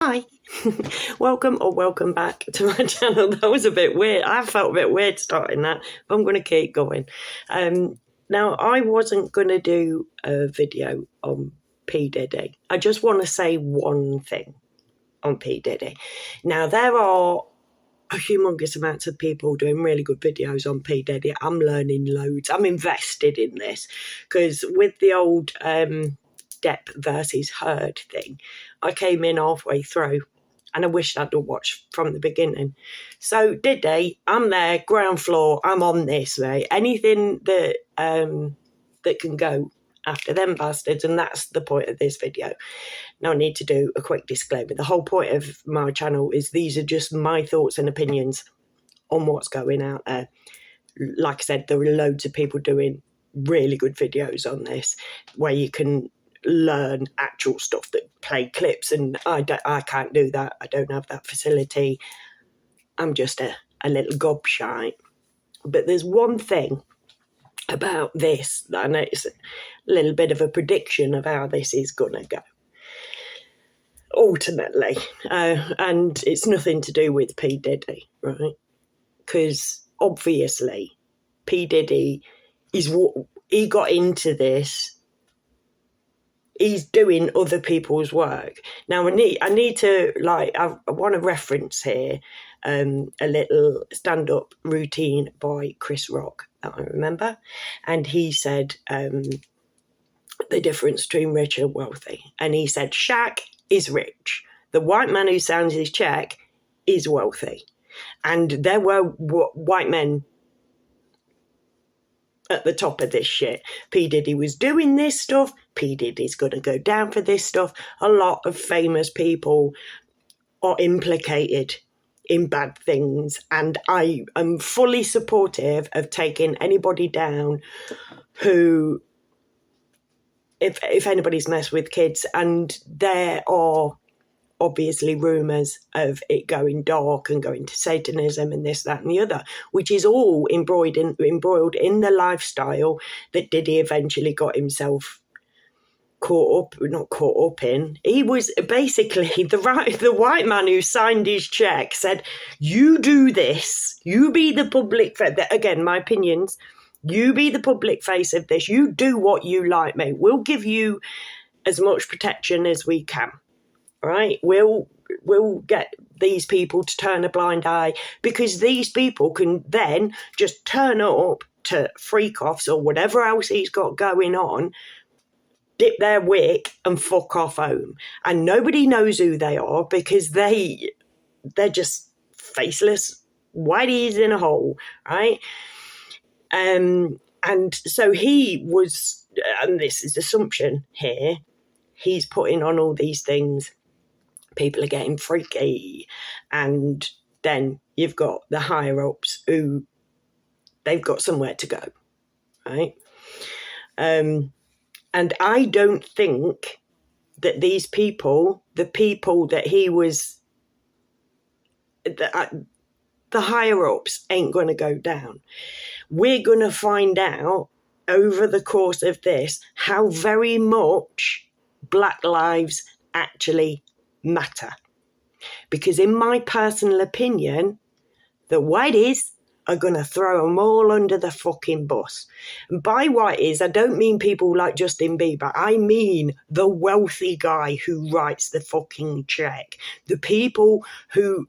Hi, welcome back to my channel. That was a bit weird. I felt a bit weird starting that, but I'm going to keep going. Now, I wasn't going to do a video on P Diddy. I just want to say one thing on P Diddy. Now, there are a humongous amounts of people doing really good videos on P Diddy. I'm learning loads. I'm invested in this because with the old Depp versus Heard thing, I came in halfway through and I wished I'd have watched from the beginning. So Diddy, I'm there, ground floor, I'm on this, mate. Anything that that can go after them bastards, and that's the point of this video. Now I need to do a quick disclaimer. The whole point of my channel is these are just my thoughts and opinions on what's going out there. Like I said, there are loads of people doing really good videos on this where you can learn actual stuff, that play clips, and I can't do that. I don't have that facility. I'm just a little gobshite. But there's one thing about this, and it's a little bit of a prediction of how this is gonna go ultimately, and it's nothing to do with P Diddy, right? Because obviously P Diddy is what he got into this. He's doing other people's work. Now I need to, like, I want to reference here a little stand-up routine by Chris Rock that I remember, and he said the difference between rich and wealthy, and he said Shaq is rich. The white man who signs his check is wealthy, and there were white men at the top of this shit. P Diddy was doing this stuff. P Diddy's going to go down for this stuff. A lot of famous people are implicated in bad things, and I am fully supportive of taking anybody down who, if anybody's messed with kids, and there are obviously rumours of it going dark and going to Satanism and this, that and the other, which is all embroiled in the lifestyle that Diddy eventually got himself not caught up in. He was basically the white man who signed his check said, you do this, you be the public, again, my opinions, you be the public face of this, you do what you like, mate. We'll give you as much protection as we can. Right, we'll get these people to turn a blind eye, because these people can then just turn up to freak-offs or whatever else he's got going on, dip their wick and fuck off home. And nobody knows who they are, because they're just faceless whiteys in a hole, right? And so he was, and this is assumption here, he's putting on all these things. People are getting freaky, and then you've got the higher ups who they've got somewhere to go, right? And I don't think that these people, the people that he was, the higher ups ain't going to go down. We're going to find out over the course of this how very much Black lives actually matter, because in my personal opinion, the whiteys are going to throw them all under the fucking bus. And by whiteys, I don't mean people like Justin Bieber. I mean the wealthy guy who writes the fucking check. The people who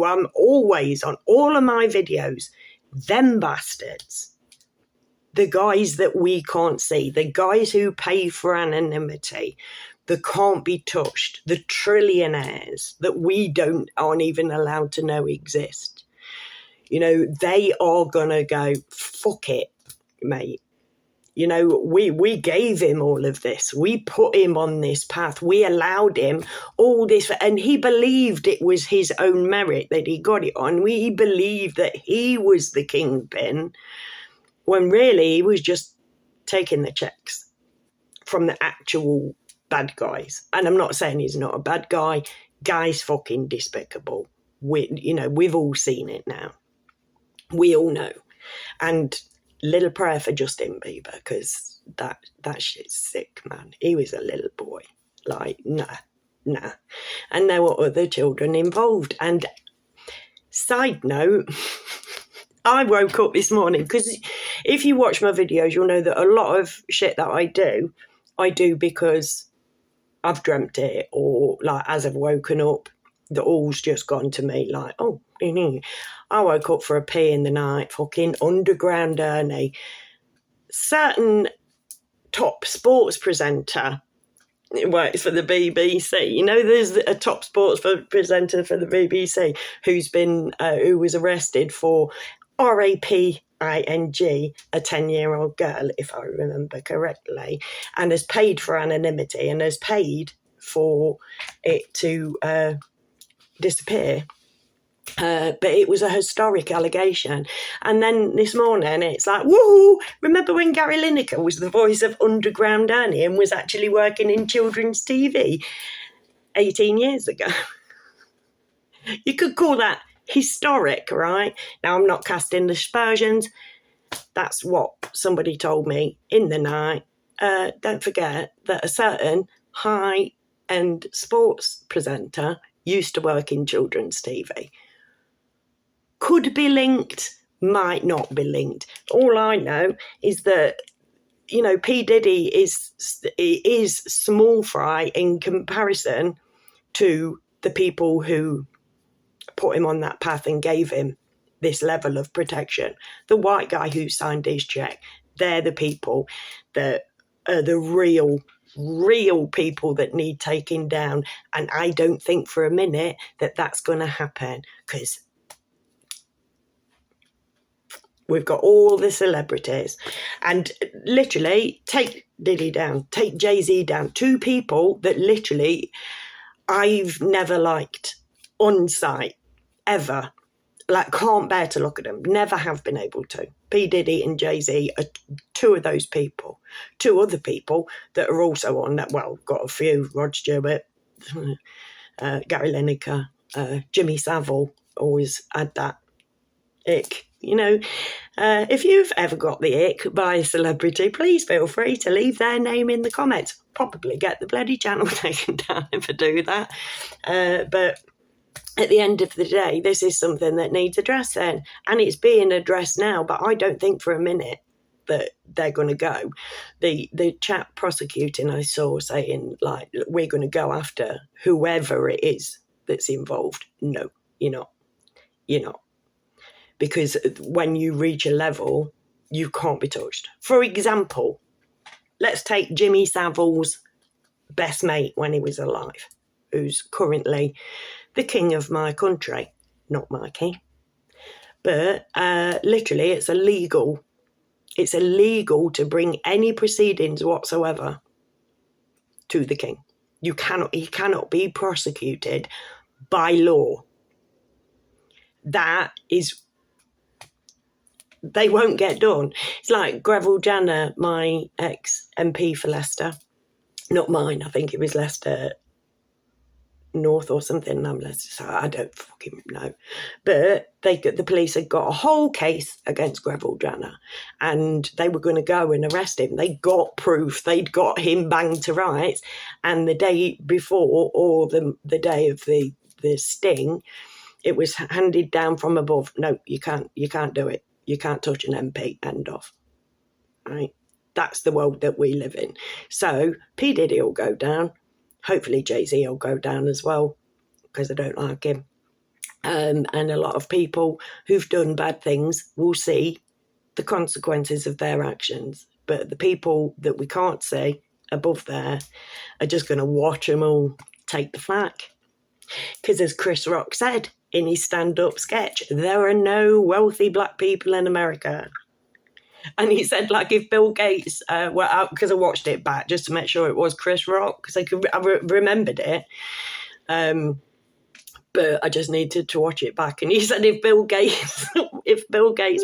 I'm always on all of my videos, them bastards. The guys that we can't see, the guys who pay for anonymity, that can't be touched, the trillionaires that we aren't even allowed to know exist. You know, they are gonna go, fuck it, mate. You know, we gave him all of this. We put him on this path. We allowed him all this, and he believed it was his own merit that he got it on. He believed that he was the kingpin, when really he was just taking the checks from the actual bad guys. And I'm not saying he's not a bad guy. Guy's fucking despicable. We've all seen it now. We all know. And little prayer for Justin Bieber, because that shit's sick, man. He was a little boy. Like, nah. Nah. And there were other children involved. And side note, I woke up this morning, because if you watch my videos, you'll know that a lot of shit that I do because I've dreamt it, or like as I've woken up, the all's just gone to me like, oh, I woke up for a pee in the night, fucking underground Ernie. Certain top sports presenter works for the BBC. You know, there's a top sports presenter for the BBC who was arrested for raping a 10-year-old girl, if I remember correctly, and has paid for anonymity and has paid for it to disappear. But it was a historic allegation. And then this morning it's like, woohoo, remember when Gary Lineker was the voice of Underground Ernie and was actually working in children's TV 18 years ago? You could call that historic, right? Now, I'm not casting aspersions. That's what somebody told me in the night. Don't forget that a certain high-end sports presenter used to work in children's TV. Could be linked, might not be linked. All I know is that, P Diddy is small fry in comparison to the people who put him on that path and gave him this level of protection. The white guy who signed his check, they're the people that are the real people that need taking down. And I don't think for a minute that that's going to happen, because we've got all the celebrities, and literally take Diddy down, take Jay-Z down, two people that literally I've never liked on sight, ever. Like, can't bear to look at them, never have been able to. P Diddy and Jay-Z are two of those people. Two other people that are also on that, well, got a few, Rod Stewart, Gary Lineker, Jimmy Savile, always had that ick. If you've ever got the ick by a celebrity, please feel free to leave their name in the comments. Probably get the bloody channel taken down if I do that. But at the end of the day, this is something that needs addressing, and it's being addressed now, but I don't think for a minute that they're going to go. The chap prosecuting, I saw, saying, like, we're going to go after whoever it is that's involved. No, you're not. You're not. Because when you reach a level, you can't be touched. For example, let's take Jimmy Savile's best mate when he was alive, who's currently the king of my country. Not my king. But literally, it's illegal. It's illegal to bring any proceedings whatsoever to the king. He cannot be prosecuted by law. That is... They won't get done. It's like Greville Janner, my ex-MP for Leicester. Not mine, I think it was Leicester North or something. I'm Leicester, so I don't fucking know. But the police had got a whole case against Greville Janner, and they were going to go and arrest him. They got proof. They'd got him banged to rights. And the day before, or the day of the sting, it was handed down from above. No, you can't do it. You can't touch an MP, end of. Right? That's the world that we live in. So P Diddy will go down. Hopefully Jay-Z will go down as well, because I don't like him. And a lot of people who've done bad things will see the consequences of their actions. But the people that we can't see above there are just going to watch them all take the flak. Because as Chris Rock said in his stand-up sketch, there are no wealthy black people in America. And he said, like, if Bill Gates were out, because I watched it back just to make sure it was Chris Rock, because I remembered it. But I just needed to watch it back. And he said if Bill Gates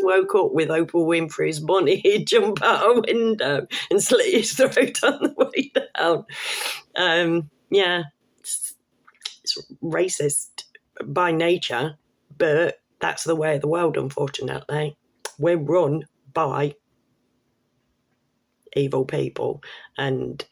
woke up with Oprah Winfrey's money, he'd jump out a window and slit his throat on the way down. Yeah, it's racist by nature, but that's the way of the world, unfortunately. We're run by evil people, and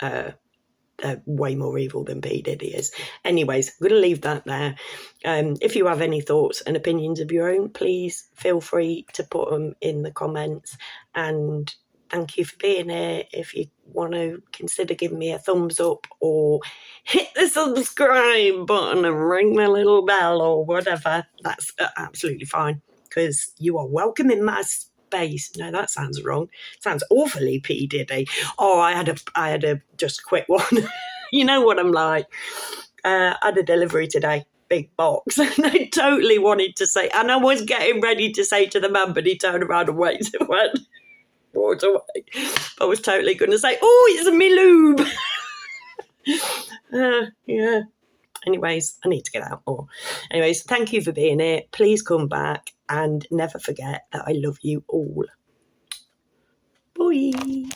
way more evil than P Diddy is. Anyways, I'm going to leave that there. If you have any thoughts and opinions of your own, please feel free to put them in the comments. And thank you for being here. If you want to consider giving me a thumbs up or hit the subscribe button and ring the little bell or whatever, that's absolutely fine, because you are welcome in my space. No, that sounds wrong. Sounds awfully P Diddy. Oh, I had a just quick one. You know what I'm like. I had a delivery today, big box, and I totally wanted to say, and I was getting ready to say to the man, but he turned around and walked away. I was totally going to say, oh, it's a me lube. Yeah. Anyways, I need to get out more. Anyways, thank you for being here. Please come back and never forget that I love you all. Bye.